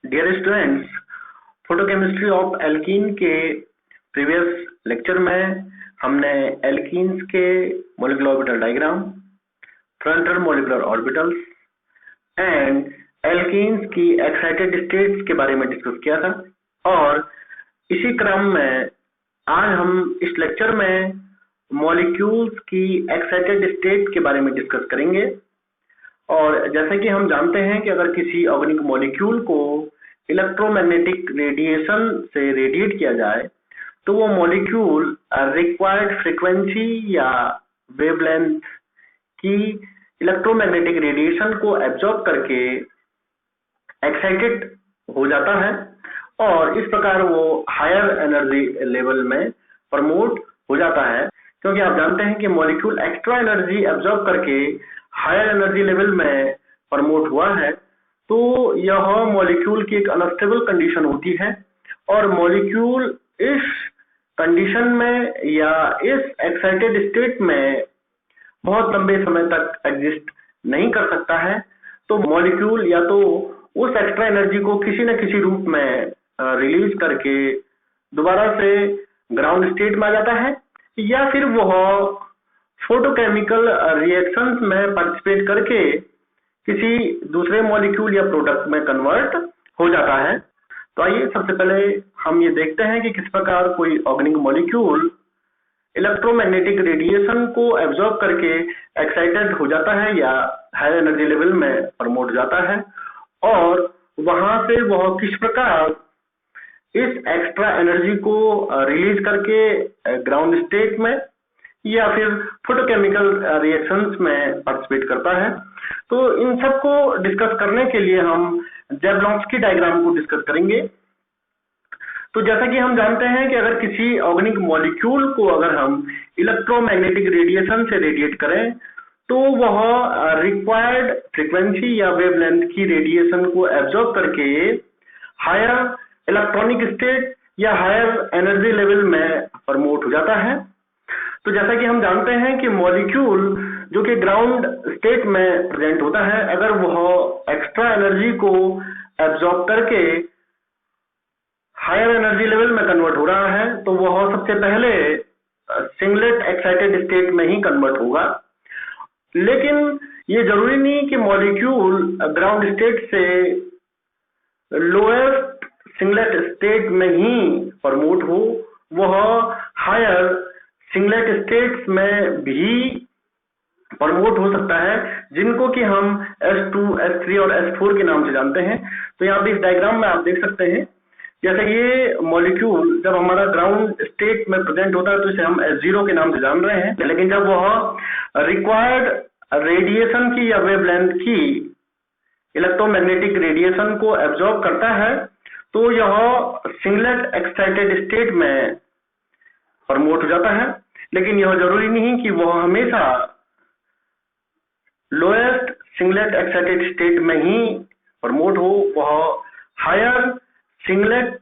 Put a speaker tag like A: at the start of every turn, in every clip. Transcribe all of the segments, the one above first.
A: Dear students, photochemistry of alkene के previous lecture में हमने एल्कीन्स के molecular orbital diagram, frontal molecular orbitals and alkenes की excited states के बारे में डिस्कस किया था। और इसी क्रम में आज हम इस लेक्चर में मॉलिक्यूल्स की एक्साइटेड स्टेट के बारे में डिस्कस करेंगे। और जैसे कि हम जानते हैं कि अगर किसी ऑर्गेनिक मॉलिक्यूल को इलेक्ट्रोमैग्नेटिक रेडिएशन से रेडिएट किया जाए तो वो मॉलिक्यूल रिक्वायर्ड फ्रीक्वेंसी या वेवलेंथ की इलेक्ट्रोमैग्नेटिक रेडिएशन को एब्जॉर्ब करके एक्साइटेड हो जाता है और इस प्रकार वो हायर एनर्जी लेवल में प्रमोट हो जाता है, क्योंकि आप जानते हैं कि मॉलिक्यूल एक्स्ट्रा एनर्जी एब्जॉर्ब करके हायर एनर्जी लेवल में प्रमोट हुआ है तो यह मॉलिक्यूल की एक अनस्टेबल कंडीशन होती है और मॉलिक्यूल इस कंडीशन में या इस एक्साइटेड स्टेट में बहुत लंबे समय तक एग्जिस्ट नहीं कर सकता है। तो मॉलिक्यूल या तो उस एक्स्ट्रा एनर्जी को किसी न किसी रूप में रिलीज करके दोबारा से ग्राउंड स्टेट में आ जाता है या फिर वह फोटोकेमिकल रिएक्शंस में पार्टिसिपेट करके किसी दूसरे मॉलिक्यूल या प्रोडक्ट में कन्वर्ट हो जाता है। तो आइए सबसे पहले हम ये देखते हैं कि किस प्रकार कोई ऑर्गेनिक मॉलिक्यूल इलेक्ट्रोमैग्नेटिक रेडिएशन को एब्जॉर्ब करके एक्साइटेड हो जाता है या हायर एनर्जी लेवल में प्रमोट जाता है और वहां से वह किस प्रकार इस एक्स्ट्रा एनर्जी को रिलीज करके ग्राउंड स्टेट में या फिर फोटोकेमिकल रिएक्शंस में पार्टिसिपेट करता है। तो इन सब को डिस्कस करने के लिए हम ज़ेबलॉन्स्की डायग्राम को डिस्कस करेंगे। तो जैसा कि हम जानते हैं कि अगर किसी ऑर्गेनिक मॉलिक्यूल को अगर हम इलेक्ट्रोमैग्नेटिक रेडिएशन से रेडिएट करें तो वह रिक्वायर्ड फ्रीक्वेंसी या वेवलेंथ की रेडिएशन को एब्जॉर्ब करके हायर इलेक्ट्रॉनिक स्टेट या हायर एनर्जी लेवल में प्रमोट हो जाता है। तो जैसा कि हम जानते हैं कि मॉलिक्यूल जो कि ग्राउंड स्टेट में प्रेजेंट होता है, अगर वह एक्स्ट्रा एनर्जी को एब्जॉर्ब करके हायर एनर्जी लेवल में कन्वर्ट हो रहा है तो वह सबसे पहले सिंगलेट एक्साइटेड स्टेट में ही कन्वर्ट होगा। लेकिन ये जरूरी नहीं कि मॉलिक्यूल ग्राउंड स्टेट से लोएस्ट सिंगलेट स्टेट में ही प्रमोट हो, वह हायर सिंगलेट स्टेट्स में भी प्रमोट हो सकता है, जिनको कि हम S2, S3 और S4 के नाम से जानते हैं। तो यहाँ पे इस डायग्राम में आप देख सकते हैं, जैसे ये मॉलिक्यूल जब हमारा ग्राउंड स्टेट में प्रेजेंट होता है तो इसे हम S0 के नाम से जान रहे हैं, लेकिन जब वह रिक्वायर्ड रेडिएशन की या वेवलेंथ की इलेक्ट्रोमैग्नेटिक रेडिएशन को एब्जॉर्ब करता है तो यह सिंगलेट एक्साइटेड स्टेट में प्रमोट हो जाता है। लेकिन यह जरूरी नहीं कि वह हमेशा लोएस्ट सिंगलेट एक्साइटेड स्टेट में ही प्रमोट हो, वह हायर सिंगलेट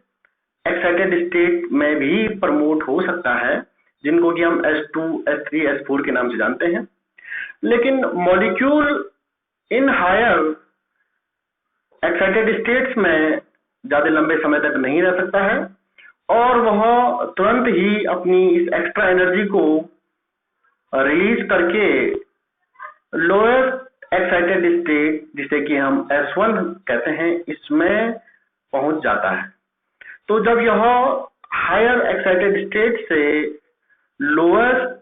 A: एक्साइटेड स्टेट में भी प्रमोट हो सकता है, जिनको कि हम S2, S3, S4 के नाम से जानते हैं। लेकिन molecule in higher excited states में ज्यादा लंबे समय तक नहीं रह सकता है और वह तुरंत ही अपनी इस एक्स्ट्रा एनर्जी को रिलीज करके लोएस्ट एक्साइटेड स्टेट, जिसे कि हम S1 कहते हैं, इसमें पहुंच जाता है। तो जब यह हायर एक्साइटेड स्टेट से लोएस्ट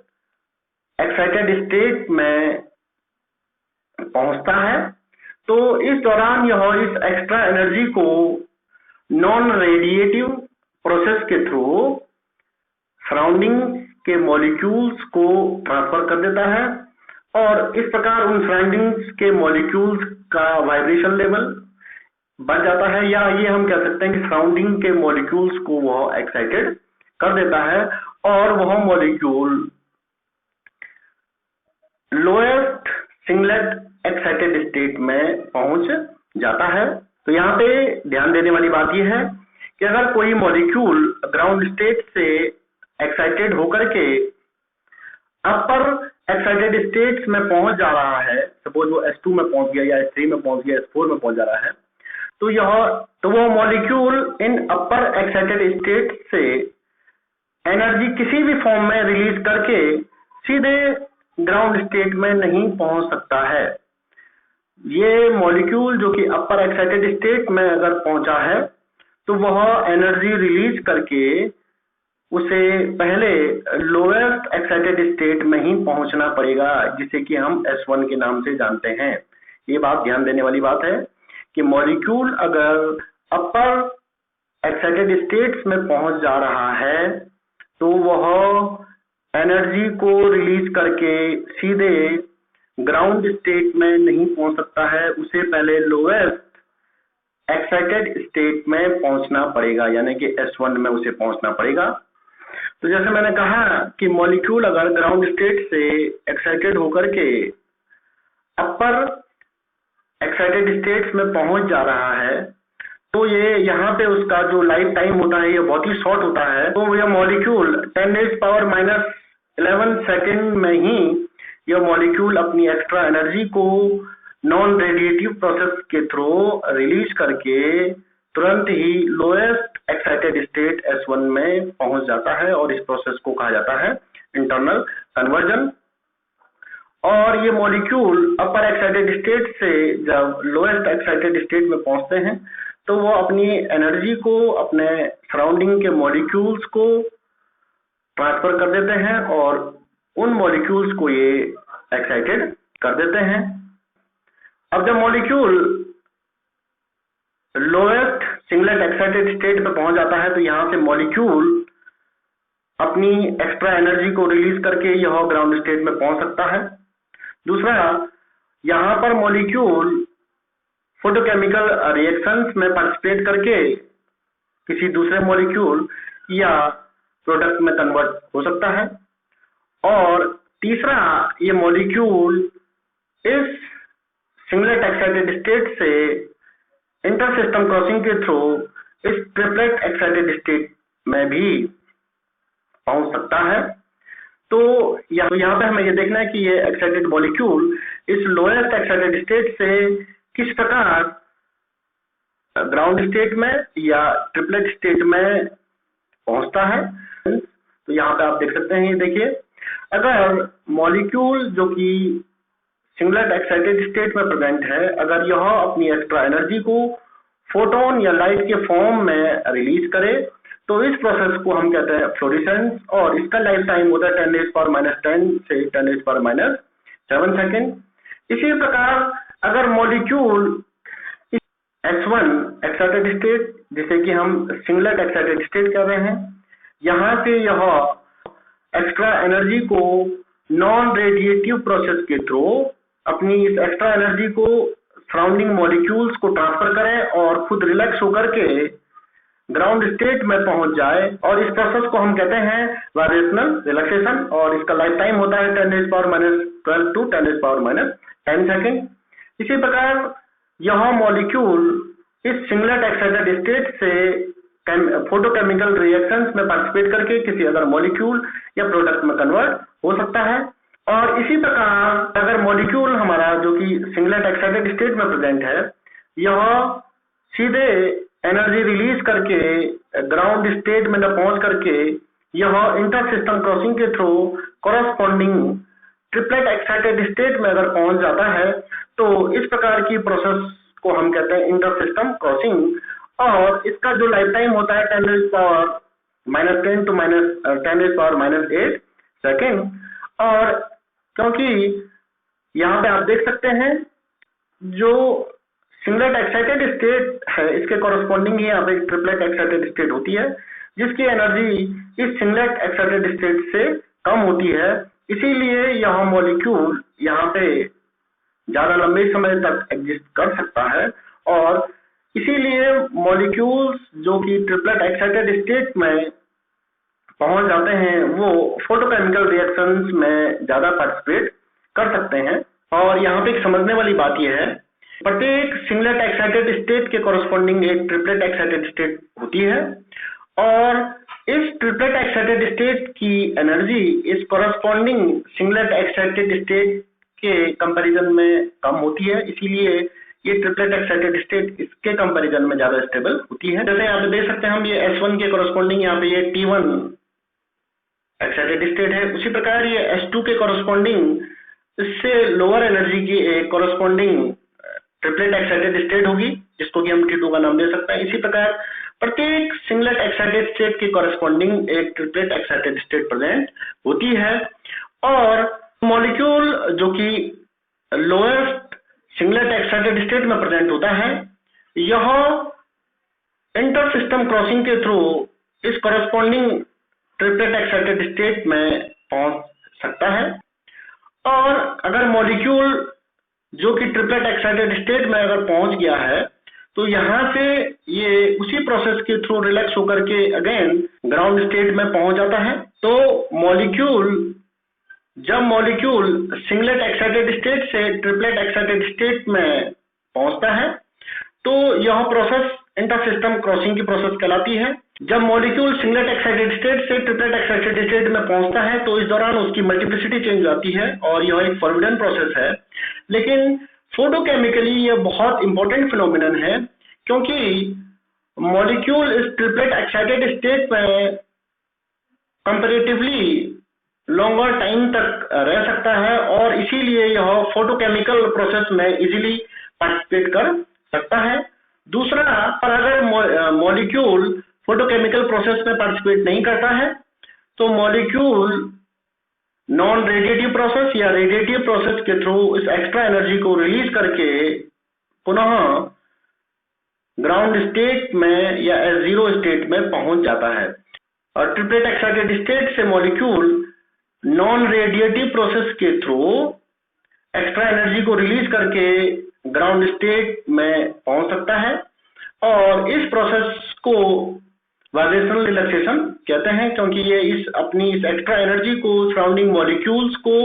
A: एक्साइटेड स्टेट में पहुंचता है तो इस दौरान यह इस एक्स्ट्रा एनर्जी को नॉन रेडिएटिव प्रोसेस के थ्रू सराउंडिंग के मॉलिक्यूल्स को ट्रांसफर कर देता है और इस प्रकार उन सराउंडिंग्स के मॉलिक्यूल्स का वाइब्रेशन लेवल बढ़ जाता है, या ये हम कह सकते हैं कि सराउंडिंग के मॉलिक्यूल्स को वह एक्साइटेड कर देता है और वह molecule lowest singlet excited state में पहुंच जाता है। तो यहाँ पे ध्यान देने वाली बात यह है कि अगर कोई मॉलिक्यूल ग्राउंड स्टेट से एक्साइटेड होकर के अपर एक्साइटेड स्टेट्स में पहुंच जा रहा है, सपोज वो S2 में पहुंच गया या S3 में पहुंच गया, S4 में पहुंच जा रहा है, तो यह तो वो मॉलिक्यूल इन अपर एक्साइटेड स्टेट से एनर्जी किसी भी फॉर्म में रिलीज करके सीधे ग्राउंड स्टेट में नहीं पहुंच सकता है। ये मॉलिक्यूल जो कि अपर एक्साइटेड स्टेट में अगर पहुंचा है तो वह एनर्जी रिलीज करके उसे पहले लोएस्ट एक्साइटेड स्टेट में ही पहुंचना पड़ेगा, जिसे कि हम S1 के नाम से जानते हैं। ये बात ध्यान देने वाली बात है कि मॉलिक्यूल अगर अपर एक्साइटेड स्टेट्स में पहुंच जा रहा है तो वह एनर्जी को रिलीज करके सीधे ग्राउंड स्टेट में नहीं पहुंच सकता है, उसे पहले लोएस्ट एक्साइटेड स्टेट में पहुंचना पड़ेगा, यानी कि S1 में उसे पहुंचना पड़ेगा। तो जैसे मैंने कहा कि मॉलिक्यूल अगर ग्राउंड स्टेट से एक्साइटेड होकर के अपर एक्साइटेड स्टेट्स में पहुंच जा रहा है तो ये यहाँ पे उसका जो लाइफ टाइम होता है ये बहुत ही शॉर्ट होता है। तो यह मॉलिक्यूल 10⁻⁻11 सेकेंड में ही यह मॉलिक्यूल अपनी एक्स्ट्रा एनर्जी को नॉन रेडिएटिव प्रोसेस के थ्रू रिलीज करके तुरंत ही लोएस्ट एक्साइटेड स्टेट S1 में पहुंच जाता है और इस प्रोसेस को कहा जाता है इंटरनल कन्वर्जन। और ये मॉलिक्यूल अपर एक्साइटेड स्टेट से जब लोएस्ट एक्साइटेड स्टेट में पहुंचते हैं तो वो अपनी एनर्जी को अपने सराउंडिंग के मॉलिक्यूल्स को ट्रांसफर कर देते हैं और उन मॉलिक्यूल्स को ये एक्साइटेड कर देते हैं। अब जब molecule lowest singlet excited state पे पहुंच जाता है तो यहाँ से मॉलिक्यूल अपनी एक्स्ट्रा एनर्जी को रिलीज करके यह ग्राउंड स्टेट में पहुंच सकता है। दूसरा, यहाँ पर मॉलिक्यूल फोटोकेमिकल रिएक्शंस में पार्टिसिपेट करके किसी दूसरे मॉलिक्यूल या प्रोडक्ट में कन्वर्ट हो सकता है। और तीसरा, ये मॉलिक्यूल इस सिंगलेट एक्साइटेड स्टेट से इंटर सिस्टम क्रॉसिंग के थ्रू इस ट्रिपलेट एक्साइटेड स्टेट में भी पहुंच सकता है। तो यहाँ पे हमें ये देखना है कि ये एक्साइटेड मॉलिक्यूल इस लोएस्ट एक्साइटेड स्टेट से किस प्रकार ग्राउंड स्टेट में या ट्रिपलेट स्टेट में पहुंचता है। तो यहाँ पे आप देख सकते हैं, ये देखिए, अगर मॉलिक्यूल जो कि सिंगलेट एक्साइटेड स्टेट में प्रेजेंट है, अगर यह अपनी एक्स्ट्रा एनर्जी को फोटोन या लाइट के फॉर्म में रिलीज करे तो इस प्रोसेस को हम कहते हैं फ्लोरेसेंस और इसका लाइफ टाइम होता है 10⁻10 से 10⁻7 सेकेंड। इसी प्रकार अगर मॉलिक्यूल S1 एक्साइटेड स्टेट, जिसे कि हम सिंगलेट एक्साइटेड स्टेट कह रहे हैं, यहाँ से यह एक्स्ट्रा एनर्जी को नॉन रेडिएटिव प्रोसेस के थ्रू अपनी इस एक्स्ट्रा एनर्जी को सराउंडिंग मॉलिक्यूल्स को ट्रांसफर करें और खुद रिलैक्स होकर के ग्राउंड स्टेट में पहुंच जाए, और इस प्रोसेस को हम कहते हैं वाइब्रेशनल रिलैक्सेशन और इसका लाइफ टाइम होता है 10⁻12 to 10⁻10 सेकेंड। इसी प्रकार यह मॉलिक्यूल इस सिंगलेट एक्साइटेड स्टेट से फोटोकेमिकल रिएक्शंस में पार्टिसिपेट करके किसी अदर मॉलिक्यूल या प्रोडक्ट में कन्वर्ट हो सकता है। और इसी प्रकार अगर मॉलिक्यूल हमारा जो कि सिंगलेट एक्साइटेड स्टेट में प्रेजेंट है, यह सीधे एनर्जी रिलीज करके ग्राउंड स्टेट में न पहुंच करके यह इंटर सिस्टम क्रॉसिंग के through corresponding triplet excited state में अगर पहुंच जाता है तो इस प्रकार की प्रोसेस को हम कहते हैं इंटर सिस्टम क्रॉसिंग, और इसका जो लाइफ टाइम होता है 10⁻10 to 10⁻8 सेकेंड। और क्योंकि यहाँ पे आप देख सकते हैं जो सिंगलेट एक्साइटेड स्टेट है इसके कॉरस्पॉन्डिंग ही यहाँ पे ट्रिपलेट एक्साइटेड स्टेट होती है, जिसकी एनर्जी इस सिंगलेट एक्साइटेड स्टेट से कम होती है। इसीलिए यह मॉलिक्यूल यहाँ पे ज्यादा लंबे समय तक एग्जिस्ट कर सकता है, और इसीलिए मॉलिक्यूल्स जो कि ट्रिपलेट एक्साइटेड स्टेट में पहुंच जाते हैं वो फोटोकेमिकल रिएक्शंस में ज्यादा पार्टिसिपेट कर सकते हैं। और यहाँ पे एक समझने वाली बात यह है, प्रत्येक सिंगलेट एक्साइटेड स्टेट के कॉरस्पॉन्डिंग एक ट्रिपलेट एक्साइटेड स्टेट होती है, और इस ट्रिपलेट एक्साइटेड स्टेट की एनर्जी इस कॉरस्पॉन्डिंग सिंगलेट एक्साइटेड स्टेट के कंपैरिजन में कम होती है। इसीलिए ये ट्रिपलेट एक्साइटेड स्टेट इसके कंपैरिजन में ज्यादा स्टेबल होती है। जैसे यहाँ पे देख सकते हैं हम, ये S1 के कॉरस्पॉन्डिंग यहाँ पे ये T1 एक्साइटेड स्टेट है। उसी प्रकार ये S2 के कॉरस्पॉन्डिंग इससे लोअर एनर्जी की एक कॉरस्पॉन्डिंग ट्रिपलेट एक्साइटेड स्टेट होगी, जिसको कि हम T2 का नाम दे सकते हैं। इसी प्रकार प्रत्येक सिंगलेट एक्साइटेड स्टेट की कॉरस्पॉन्डिंग एक ट्रिपलेट एक्साइटेड स्टेट प्रेजेंट होती है। और मॉलिक्यूल जो कि लोएस्ट सिंगलेट एक्साइटेड स्टेट में प्रेजेंट होता है, यह इंटर सिस्टम क्रॉसिंग के थ्रू इस कॉरस्पॉन्डिंग ट्रिपलेट एक्साइटेड स्टेट में पहुंच सकता है। और अगर मॉलिक्यूल जो कि ट्रिपलेट एक्साइटेड स्टेट में अगर पहुंच गया है, तो यहाँ से ये उसी प्रोसेस के थ्रू रिलैक्स होकर के अगेन ग्राउंड स्टेट में पहुंच जाता है। तो जब मॉलिक्यूल सिंगलेट एक्साइटेड स्टेट से ट्रिपलेट एक्साइटेड स्टेट में पहुंचता है, तो यह प्रोसेस इंटर सिस्टम क्रॉसिंग की प्रोसेस कहलाती है। जब मॉलिक्यूल सिंगलेट एक्साइटेड स्टेट से ट्रिपलेट एक्साइटेड स्टेट में पहुंचता है, तो इस दौरान उसकी मल्टीप्लिसिटी चेंज होती है और यह एक फॉरबिडन प्रोसेस है। लेकिन फोटोकेमिकली यह बहुत इंपॉर्टेंट फिनोमिनन है, क्योंकि मॉलिक्यूल इस ट्रिपलेट एक्साइटेड स्टेट में कंपैरेटिवली लॉन्गर टाइम तक रह सकता है और इसीलिए यह फोटोकेमिकल प्रोसेस में इजीली पार्टिसिपेट कर सकता है। दूसरा, पर अगर मॉलिक्यूल फोटोकेमिकल प्रोसेस में पार्टिसिपेट नहीं करता है, तो मॉलिक्यूल नॉन रेडिएटिव प्रोसेस या रेडिएटिव प्रोसेस के थ्रू इस एक्स्ट्रा एनर्जी को रिलीज करके पुनः ग्राउंड स्टेट में या S0 स्टेट में पहुंच जाता है। और ट्रिपलेट एक्साइटेड स्टेट से मॉलिक्यूल नॉन रेडिएटिव प्रोसेस के थ्रू एक्स्ट्रा एनर्जी को रिलीज करके ग्राउंड स्टेट में पहुंच सकता है। और इस प्रोसेस को वाइब्रेशनल रिलैक्सेशन कहते हैं, क्योंकि ये इस एक्स्ट्रा एनर्जी को सराउंडिंग मॉलिक्यूल्स को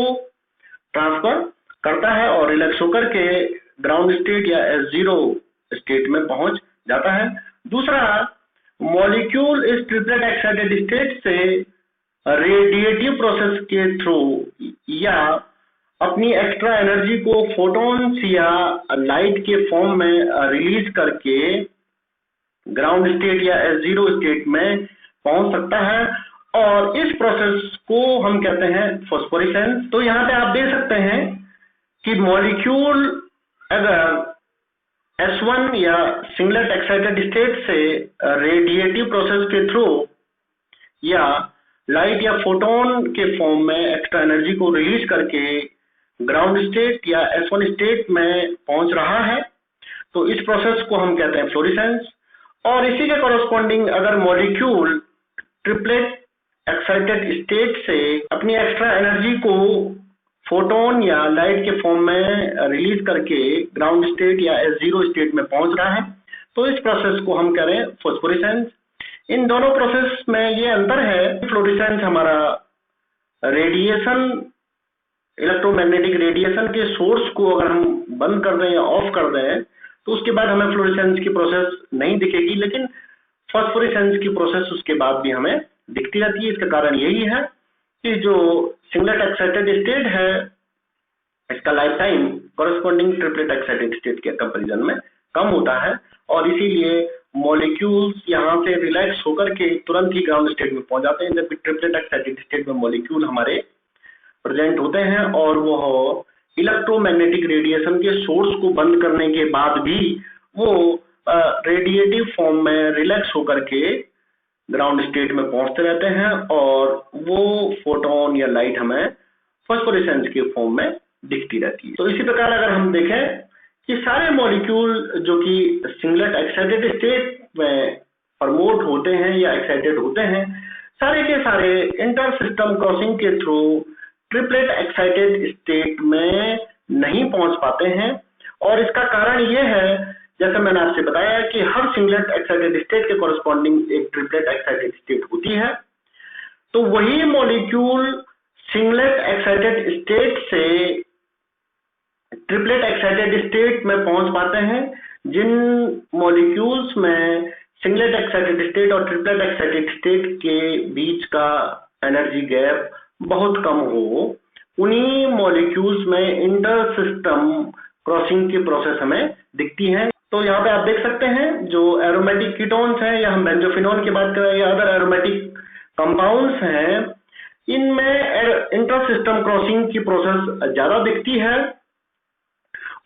A: ट्रांसफर करता है और रिलैक्स होकर के ग्राउंड स्टेट या S0 स्टेट में पहुंच जाता है। दूसरा, मॉलिक्यूल इस ट्रिपलेट एक्साइटेड स्टेट से रेडिएटिव प्रोसेस के थ्रू या अपनी एक्स्ट्रा एनर्जी को फोटॉन्स या लाइट के फॉर्म में रिलीज करके ग्राउंड स्टेट या S0 स्टेट में पहुंच सकता है। और इस प्रोसेस को हम कहते हैं फॉस्फोरेसेंस। तो यहाँ पे आप देख सकते हैं कि मॉलिक्यूल अगर S1 या सिंगलेट एक्साइटेड स्टेट से रेडिएटिव प्रोसेस के थ्रू या लाइट या फोटोन के फॉर्म में एक्स्ट्रा एनर्जी को रिलीज करके ग्राउंड स्टेट या S1 स्टेट में पहुंच रहा है, तो इस प्रोसेस को हम कहते हैं फ्लोरेसेंस। और इसी के कॉरस्पॉन्डिंग अगर मॉलिक्यूल ट्रिपलेट एक्साइटेड स्टेट से अपनी एक्स्ट्रा एनर्जी को फोटोन या लाइट के फॉर्म में रिलीज करके ग्राउंड स्टेट या S0 स्टेट में पहुंच रहा है, तो इस प्रोसेस को हम कह रहे हैं फॉस्फोरेसेंस। इन दोनों प्रोसेस में ये अंतर है, फ्लोरेसेंस हमारा रेडिएशन, इलेक्ट्रोमैग्नेटिक रेडिएशन के सोर्स को अगर हम बंद कर दें या ऑफ कर दें, तो उसके बाद हमें फ्लोरेसेंस की प्रोसेस नहीं दिखेगी, लेकिन फॉस्फोरेसेंस की प्रोसेस उसके बाद भी हमें दिखती रहती है। इसका कारण यही है कि जो सिंगलेट एक्साइटेड स्टेट है, इसका life time corresponding triplet excited state के कंपैरिजन में कम होता है और इसीलिए मॉलिक्यूल्स यहाँ से रिलैक्स होकर के तुरंत ही ग्राउंड स्टेट में पहुंच जाते हैं, जबकि ट्रिपलेट एक्साइटेड स्टेट में मॉलिक्यूल हमारे प्रेजेंट होते हैं और वो इलेक्ट्रोमैग्नेटिक रेडिएशन के सोर्स को बंद करने के बाद भी वो रेडिएटिव फॉर्म में रिलैक्स होकर के ग्राउंड स्टेट में पहुंचते रहते हैं और वो फोटोन या लाइट हमें फॉस्फोरेसेंस के फॉर्म में दिखती रहती है। तो इसी प्रकार अगर हम देखें कि सारे मॉलिक्यूल जो कि सिंगलेट एक्साइटेड स्टेट में प्रमोट होते हैं या एक्साइटेड होते हैं, सारे के सारे इंटर सिस्टम क्रॉसिंग के थ्रू ट्रिपलेट एक्साइटेड स्टेट में नहीं पहुंच पाते हैं। और इसका कारण यह है, जैसे मैंने आपसे बताया कि हर सिंगलेट एक्साइटेड स्टेट के कॉरस्पॉन्डिंग एक ट्रिपलेट एक्साइटेड स्टेट होती है। तो वही मॉलिक्यूल सिंगलेट एक्साइटेड स्टेट से ट्रिपलेट एक्साइटेड स्टेट में पहुंच पाते हैं। जिन मॉलिक्यूल्स में सिंगलेट एक्साइटेड स्टेट और ट्रिपलेट एक्साइटेड स्टेट के बीच का एनर्जी गैप बहुत कम हो, उन्हीं मॉलिक्यूल्स में इंटर सिस्टम क्रॉसिंग की प्रोसेस हमें दिखती है। तो यहाँ पे आप देख सकते हैं जो एरोमेटिक कीटोन्स हैं या हम बेंजोफिनोन की बात करें या अदर एरोमेटिक कंपाउंड्स हैं, इनमें इंटर सिस्टम क्रॉसिंग की प्रोसेस ज्यादा दिखती है।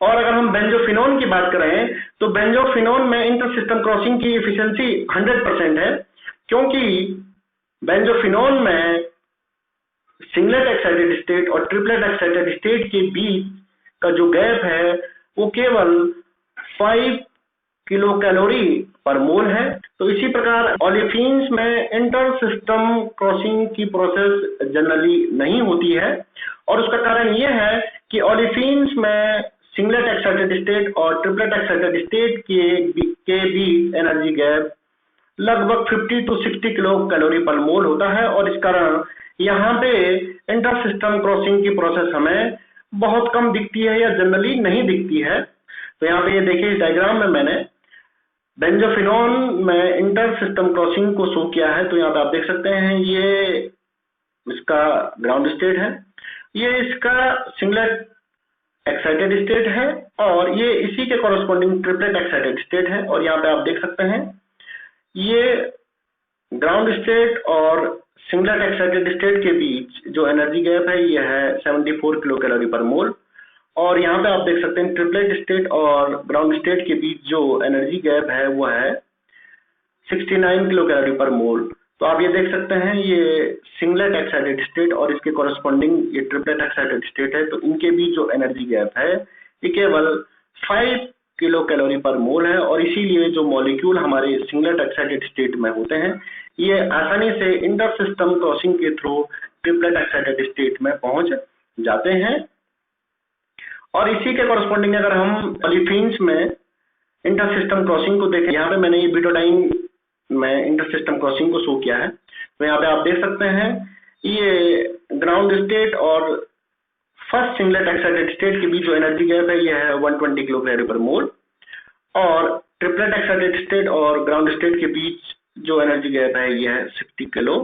A: और अगर हम बेंजोफिनोन की बात करें तो बेंजोफिनोन में इंटर सिस्टम क्रॉसिंग की एफिशिएंसी 100% है, क्योंकि बेंजोफिनोन में सिंगलेट एक्साइटेड स्टेट और ट्रिपलेट एक्साइटेड स्टेट के बीच का जो गैप है वो केवल 5 किलो कैलोरी पर मोल है। तो इसी प्रकार ओलेफिन्स में इंटर सिस्टम क्रॉसिंग की प्रोसेस जनरली नहीं होती है, और उसका कारण यह है कि ओलेफिन्स में सिंगलेट एक्साइटेड स्टेट और ट्रिपलेट एक्साइटेड स्टेट के बीच एनर्जी गैप लगभग 50 to 60 किलो कैलोरी पर मोल होता है, और इस कारण यहाँ पे इंटर सिस्टम क्रॉसिंग की प्रोसेस हमें बहुत कम दिखती है या जनरली नहीं दिखती है। तो यहाँ पे ये देखिए इस डायग्राम में मैंने बेंजोफिनोन में इंटर सिस्टम क्रॉसिंग को शो किया है। तो यहाँ पे आप देख सकते हैं ये इसका ग्राउंड स्टेट है, ये इसका सिंगलेट एक्साइटेड स्टेट है, और ये इसी के कॉरेस्पॉन्डिंग ट्रिपलेट एक्साइटेड स्टेट है। और यहाँ पे आप देख सकते हैं ये ग्राउंड स्टेट और सिंगलेट एक्साइटेड स्टेट के बीच जो एनर्जी गैप है ये है 74 किलो कैलोरी पर मोल। और यहाँ पे आप देख सकते हैं ट्रिपलेट स्टेट और ग्राउंड स्टेट के बीच जो एनर्जी गैप है वो है 69 किलो कैलोरी पर मोल। तो आप ये देख सकते हैं ये सिंगलेट एक्साइटेड स्टेट और इसके कॉरेस्पॉन्डिंग ये ट्रिपलेट एक्साइटेड स्टेट है, तो इनके बीच जो एनर्जी गैप है ये केवल 5 किलो कैलोरी पर मोल है। और इसीलिए जो मॉलिक्यूल हमारे सिंगलेट एक्साइटेड स्टेट में होते हैं ये आसानी से इंटर सिस्टम क्रॉसिंग के थ्रू ट्रिपलेट एक्साइटेड स्टेट में पहुंच जाते हैं। और इसी के कॉरेस्पॉन्डिंग अगर हम ओलेफिन्स में इंटर सिस्टम क्रॉसिंग को देखें, यहाँ पे मैंने ये ब्यूटाडाइन में इंटर सिस्टम क्रॉसिंग को शो किया है। तो यहाँ पे आप देख सकते हैं ये ग्राउंड स्टेट और फर्स्ट सिंगलेट एक्साइटेड स्टेट के बीच जो एनर्जी गैप है ये है 120 किलो कैलोरी पर मोल, और ट्रिपलेट एक्साइटेड स्टेट और ग्राउंड स्टेट के बीच जो एनर्जी गैप है ये है 60 किलो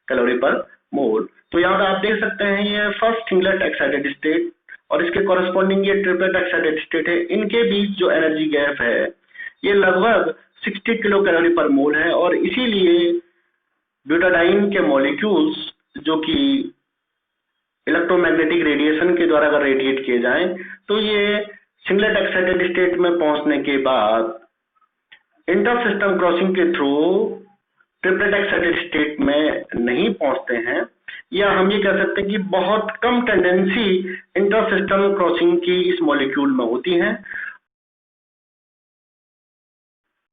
A: कैलोरी पर मोल। तो यहाँ पे आप देख सकते हैं ये फर्स्ट सिंगलेट एक्साइटेड स्टेट और इसके कॉरेस्पॉन्डिंग ये ट्रिपलेट एक्साइटेड स्टेट है, इनके बीच जो एनर्जी गैप है ये लगभग 60 किलो कैलोरी पर मोल है। और इसीलिए ब्यूटाडाइन के मॉलिक्यूल्स जो कि इलेक्ट्रोमैग्नेटिक रेडिएशन के द्वारा अगर रेडिएट किए जाएं तो ये सिंगलेट एक्साइटेड स्टेट में पहुंचने के बाद इंटर सिस्टम क्रॉसिंग के थ्रू ट्रिपलेट एक्साइटेड स्टेट में नहीं पहुंचते हैं, या हम ये कह सकते हैं कि बहुत कम टेंडेंसी इंटर सिस्टम क्रॉसिंग की इस मॉलिक्यूल में होती है।